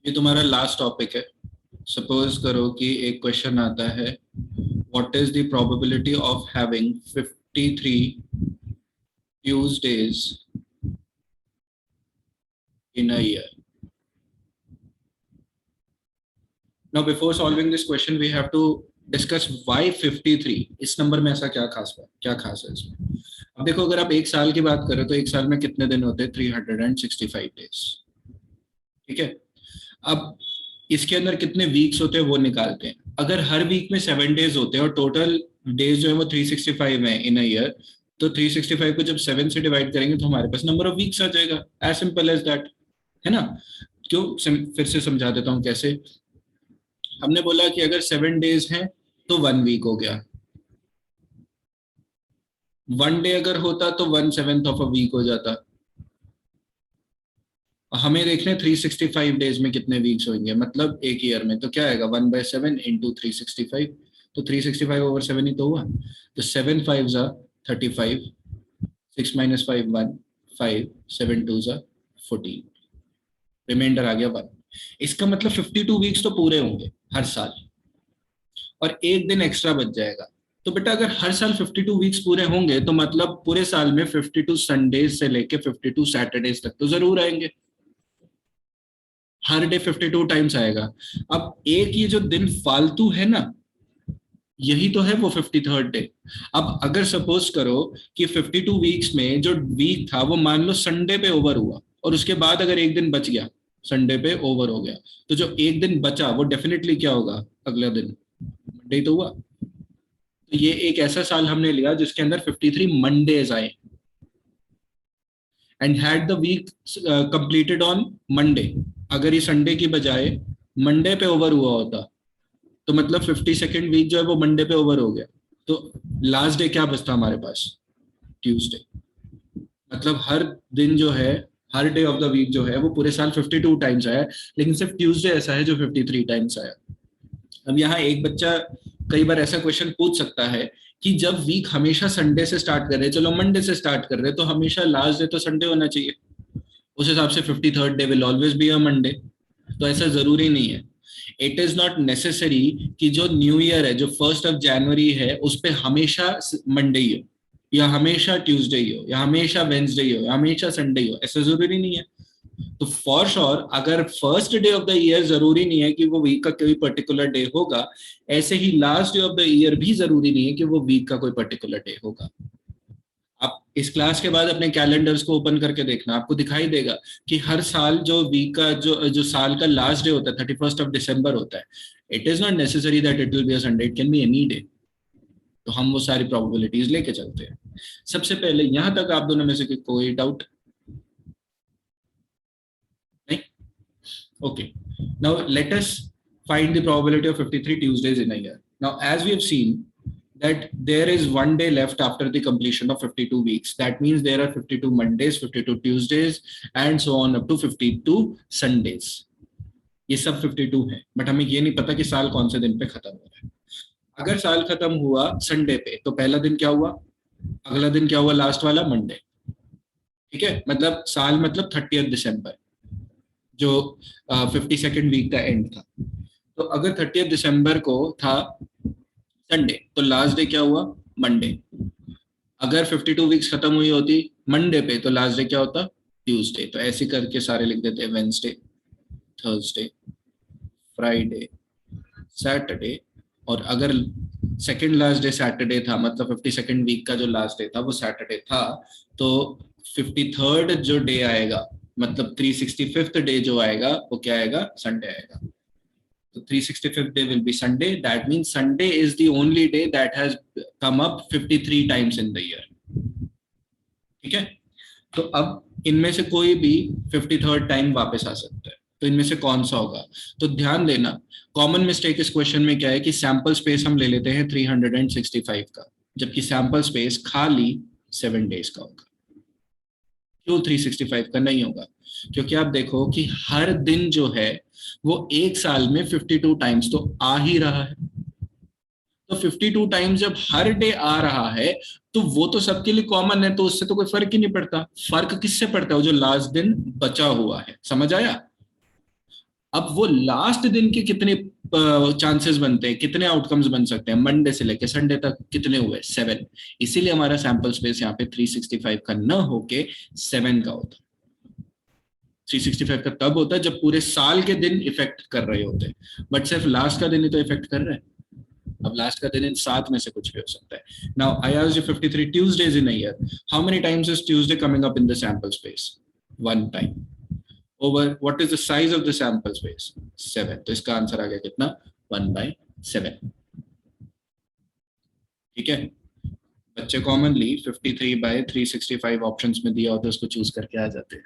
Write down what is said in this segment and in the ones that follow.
ये तुम्हारा last topic है। सपोज करो कि एक क्वेश्चन आता है, what is the probability of having 53 Tuesdays in a year. Now before solving this question we have to discuss why 53। इस नंबर में ऐसा क्या खास है इसमें। अब देखो, अगर आप एक साल की बात करें तो एक साल में कितने दिन होते हैं? 365 डेज। ठीक है। अब इसके अंदर कितने वीक्स होते हैं वो निकालते हैं। अगर हर वीक में 7 डेज होते हैं और टोटल डेज जो है वो 365 है इन अ ईयर, तो 365 को जब 7 से डिवाइड करेंगे तो हमारे पास नंबर ऑफ वीक्स आ जाएगा। एज सिंपल एज दैट, है ना। क्यों, फिर से समझा देता हूँ कैसे। हमने बोला कि अगर 7 डेज हैं तो 1 वीक हो गया। 1 डे अगर होता तो 1/7 ऑफ अ वीक हो जाता। हमें देखने 365 डेज में कितने वीक्स होंगे, मतलब एक ईयर में, तो क्या आएगा 1/7 इंटू 365। तो 365/7 ही तो हुआ। तो 7 5 जा 35, 6 - 5 1, 5 7 2 जा 14, रिमाइंडर आ गया 1। इसका मतलब 52 वीक्स तो पूरे होंगे हर साल, और एक दिन एक्स्ट्रा बच जाएगा। तो बेटा अगर हर साल 52 वीक्स पूरे होंगे तो मतलब पूरे साल में 52 संडेज से लेके 52 सैटरडेज तक तो जरूर आएंगे। हर डे 52 टाइम्स आएगा। अब एक ये जो दिन फालतू है ना, यही तो है वो 53rd डे। अब अगर सपोज करो कि 52 वीक्स में जो वीक था वो मान लो संडे पे ओवर हुआ, और उसके बाद अगर एक दिन बच गया, संडे पे ओवर हो गया, तो जो एक दिन बचा वो डेफिनेटली क्या होगा? अगला दिन मंडे तो हुआ। तो ये एक ऐसा साल हमने लिया जिसके अंदर 53 मंडेज आए, and had the week completed on Monday. अगर ये संडे की बजाय मंडे पे ओवर हुआ होता तो मतलब 52nd वीक जो है वो मंडे पे ओवर हो गया, तो लास्ट डे क्या बचता हमारे पास? ट्यूसडे। मतलब हर दिन जो है, हर डे ऑफ द वीक जो है वो पूरे साल 52 टाइम्स आया, लेकिन सिर्फ ट्यूसडे ऐसा है जो 53 टाइम्स आया। अब यहाँ एक बच्चा कई बार ऐसा क्वेश्चन पूछ सकता है कि जब वीक हमेशा संडे से स्टार्ट कर रहे हैं, चलो मंडे से स्टार्ट कर रहे हैं, तो हमेशा लास्ट डे तो संडे होना चाहिए। उस हिसाब से 53rd day will always be a Monday. तो ऐसा जरूरी नहीं है। इट इज नॉट नेसेसरी कि जो न्यू ईयर है, जो 1 जनवरी है, उस पे हमेशा मंडे ही हो, या हमेशा ट्यूसडे ही हो, या हमेशा वेंसडे ही हो, या हमेशा संडे ही हो, ऐसा जरूरी नहीं है। तो फॉर श्योर अगर first day of the year जरूरी नहीं है कि वो वीक का कोई पर्टिकुलर डे होगा, ऐसे ही last day of the year भी जरूरी नहीं है कि वो वीक का कोई पर्टिकुलर डे होगा। आप इस क्लास के बाद अपने कैलेंडर्स को ओपन करके देखना, आपको दिखाई देगा कि हर साल जो वीक का जो जो साल का लास्ट डे होता है 31 होता है। It is not necessary that it will be a Sunday, it can be any day. तो हम वो सारी प्रोबेबिलिटीज लेके चलते हैं। सबसे पहले यहां तक आप दोनों में से कोई डाउट नहीं? Okay, now let us find the probability of 53 Tuesdays in a year. Now, as we have seen that there is 1 day left after the completion of 52 weeks. That means there are 52 Mondays, 52 Tuesdays, and so on up to 52 Sundays. ये सब 52 है, but हमें ये नहीं पता कि साल कौन से दिन पे खत्म हो रहा है। अगर साल खत्म हुआ संडे पे तो पहला दिन क्या हुआ, अगला दिन क्या हुआ? लास्ट वाला मंडे। ठीक है, मतलब साल मतलब 30 दिसंबर, जो 52nd वीक का एंड था। तो अगर 30 दिसंबर को था संडे, तो लास्ट डे क्या हुआ? मंडे। अगर 52 वीक्स खत्म हुई होती मंडे पे तो लास्ट डे क्या होता? ट्यूसडे। तो ऐसे करके सारे लिख देते हैं, वेंसडे, थर्सडे, फ्राइडे, सैटरडे। और अगर सेकंड लास्ट डे सैटरडे था, मतलब 52nd वीक का जो लास्ट डे था वो सैटरडे था, तो 53rd जो डे आएगा, मतलब 365th डे जो आएगा वो क्या आएगा? संडे आएगा। So 365th day will be Sunday. That means Sunday is the only day that has come up 53 times in the year. ठीक है। तो अब इनमें से कोई भी 53rd टाइम वापस आ सकता है, तो इनमें से कौन सा होगा? तो ध्यान देना, कॉमन मिस्टेक इस क्वेश्चन में क्या है कि सैंपल स्पेस हम ले लेते हैं 365 का, जबकि सैंपल स्पेस खाली 7 डेज का होगा। क्यों 365 का नहीं होगा? क्योंकि आप देखो कि हर दिन जो है वो एक साल में 52 टाइम्स तो आ ही रहा है। तो 52 टाइम्स जब हर डे आ रहा है तो वो तो सबके लिए कॉमन है, तो उससे तो कोई फर्क ही नहीं पड़ता। फर्क किससे पड़ता है? वो जो लास्ट दिन बचा हुआ है। समझ आया? अब वो लास्ट दिन के कितने चांसेस बनते हैं, कितने आउटकम्स बन सकते हैं मंडे से लेके संडे तक, कितने हुए 7। इसीलिए हमारा सैंपल स्पेस यहाँ पे 365 का न होके 7 का होता है। 365 का तब होता है जब पूरे साल के दिन इफेक्ट कर रहे होते हैं, बट सिर्फ लास्ट का दिन ही तो इफेक्ट कर रहे हैं। अब लास्ट का दिन इन 7 में से कुछ भी हो सकता है। Now I asked you 53 Tuesdays in a year, how many times is Tuesday coming up in the sample space? 1 time. Over what is the size of the sample space? 7। तो इसका आंसर आ गया कितना? 1/7। ठीक है, बच्चे कॉमनली 53/365 ऑप्शंस में दिया होता है उसको चूज करके आ जाते हैं,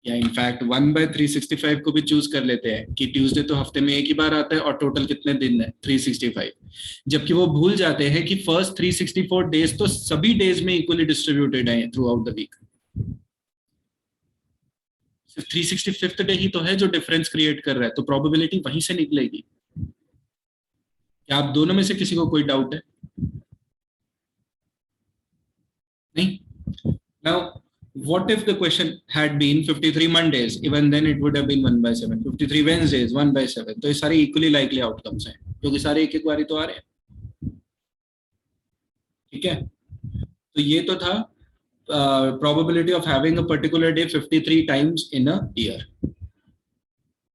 या इनफैक्ट 1/365 को भी चूज कर लेते हैं कि ट्यूसडे तो हफ्ते में एक ही बार आता है और टोटल कितने दिन है 365, जबकि वो भूल जाते हैं कि फर्स्ट 364 डेज तो सभी डेज में इक्वली डिस्ट्रीब्यूटेड है थ्रू आउट द वीक। सिर्फ 365th डे ही तो है जो डिफरेंस क्रिएट कर रहा है, तो प्रोबेबिलिटी वहीं से निकलेगी। क्या आप दोनों में से किसी को कोई डाउट है? नहीं? Now, what if the question had been 53 Mondays? Even then it would have been 1/7. 53 Wednesdays, 1/7. तो ये सारे equally likely outcomes हैं, क्योंकि सारे एक एक बारी तो आ रहे हैं। ठीक है, तो ये तो था probability of having a particular day 53 times in a year.